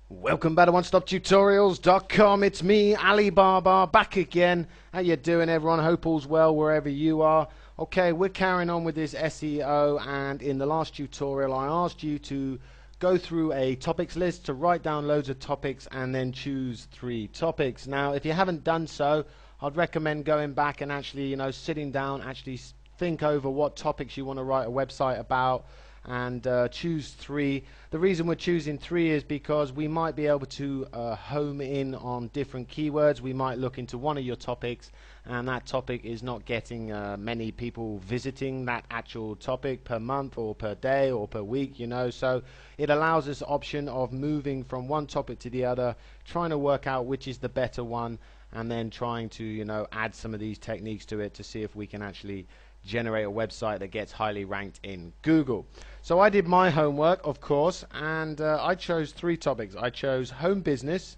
Welcome back to OneStopTutorials.com. It's me, Alibaba, back again. How you doing, everyone? Hope all's well wherever you are. Okay, we're carrying on with this SEO, and in the last tutorial I asked you to go through a topics list, to write down loads of topics and then choose 3 topics. Now, if you haven't done so, I'd recommend going back and actually, sitting down, actually think over what topics you want to write a website about, and choose 3. The reason we're choosing 3 is because we might be able to home in on different keywords. We might look into one of your topics and that topic is not getting many people visiting that actual topic per month or per day or per week, so it allows us the option of moving from one topic to the other, trying to work out which is the better one, and then trying to add some of these techniques to it to see if we can actually generate a website that gets highly ranked in Google. So I did my homework, of course, and I chose 3 topics. I chose home business,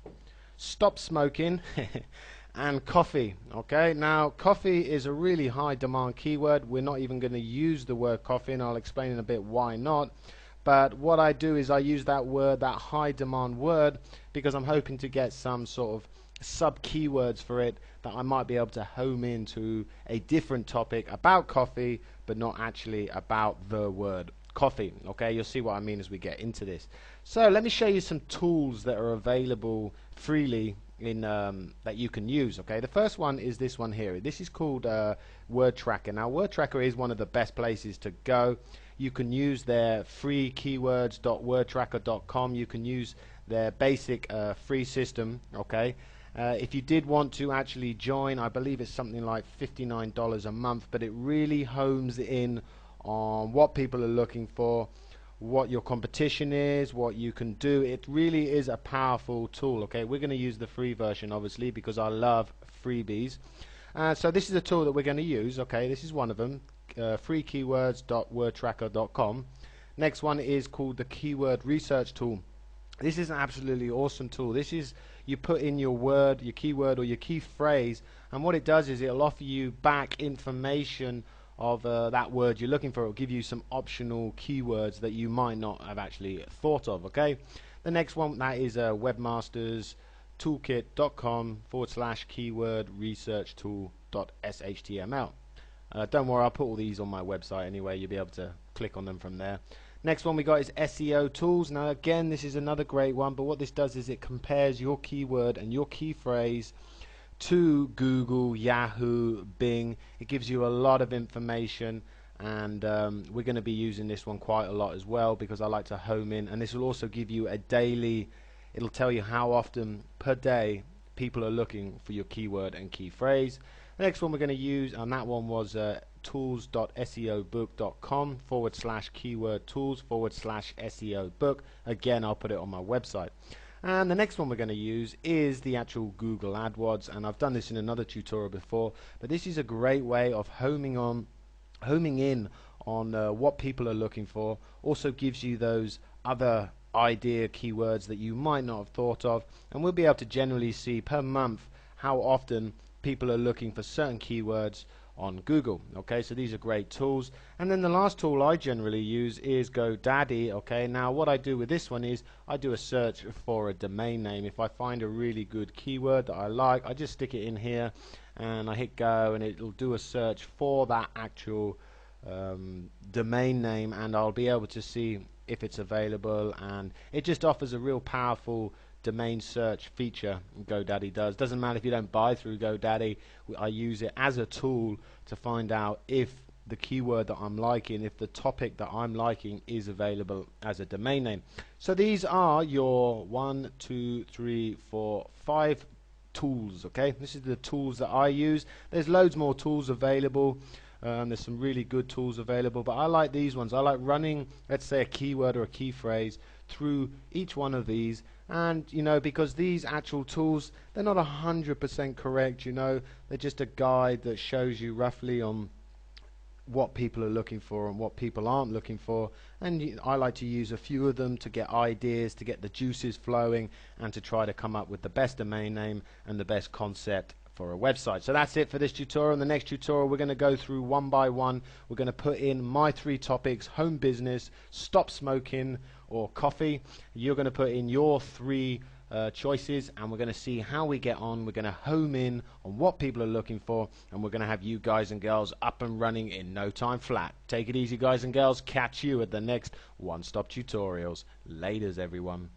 stop smoking, and coffee. Okay, now coffee is a really high demand keyword. We're not even going to use the word coffee, and I'll explain in a bit why not. But what I do is I use that word, that high demand word, because I'm hoping to get some sort of sub keywords for it that I might be able to home into a different topic about coffee, but not actually about the word coffee. Okay, you'll see what I mean as we get into this. So let me show you some tools that are available freely in that you can use. Okay, the first one is this one here. This is called Word Tracker. Now, Word Tracker is one of the best places to go. You can use their free keywords.wordtracker.com. You can use their basic free system. Okay. If you did want to actually join, I believe it's something like $59 a month, but it really homes in on what people are looking for, what your competition is, what you can do. It really is a powerful tool. Okay, we're going to use the free version, obviously, because I love freebies. So this is a tool that we're going to use. Okay, this is one of them, freekeywords.wordtracker.com. Next one is called the Keyword Research Tool. This is an absolutely awesome tool. This is, you put in your word, your keyword or your key phrase, and what it does is it'll offer you back information of that word you're looking for. It'll give you some optional keywords that you might not have actually thought of. Okay, the next one, that is webmasterstoolkit.com/keyword research tool.html. Don't worry, I'll put all these on my website anyway. You'll be able to click on them from there. Next one we got is SEO tools. Now again, this is another great one, but what this does is it compares your keyword and your key phrase to Google, Yahoo, Bing. It gives you a lot of information, and we're going to be using this one quite a lot as well because I like to home in, and this will also give you a daily, it'll tell you how often per day people are looking for your keyword and key phrase. The next one we're going to use, and that one was tools.seobook.com/keyword tools/SEO book. Again, I'll put it on my website. And the next one we're going to use is the actual Google AdWords, and I've done this in another tutorial before, but this is a great way of homing in on what people are looking for. Also gives you those other idea keywords that you might not have thought of, and we'll be able to generally see per month how often people are looking for certain keywords on Google. Okay, so these are great tools. And then the last tool I generally use is GoDaddy. Okay, now what I do with this one is I do a search for a domain name. If I find a really good keyword that I like, I just stick it in here and I hit go, and it'll do a search for that actual domain name, and I'll be able to see if it's available, and it just offers a real powerful domain search feature. GoDaddy doesn't matter if you don't buy through GoDaddy. I use it as a tool to find out if the keyword that I'm liking, if the topic that I'm liking is available as a domain name. So these are your 1, 2, 3, 4, 5 tools. Okay, this is the tools that I use. There's loads more tools available. There's some really good tools available, but I like these ones. I like running, let's say, a keyword or a key phrase through each one of these, and because these actual tools, they're not 100% correct. They're just a guide that shows you roughly on what people are looking for and what people aren't looking for, and I like to use a few of them to get ideas, to get the juices flowing, and to try to come up with the best domain name and the best concept for a website. So that's it for this tutorial. In the next tutorial, we're going to go through one by one. We're going to put in my 3 topics: home business, stop smoking, or coffee. You're going to put in your 3 choices, and we're going to see how we get on. We're going to home in on what people are looking for, and we're going to have you guys and girls up and running in no time flat. Take it easy, guys and girls. Catch you at the next One Stop Tutorials. Laters, everyone.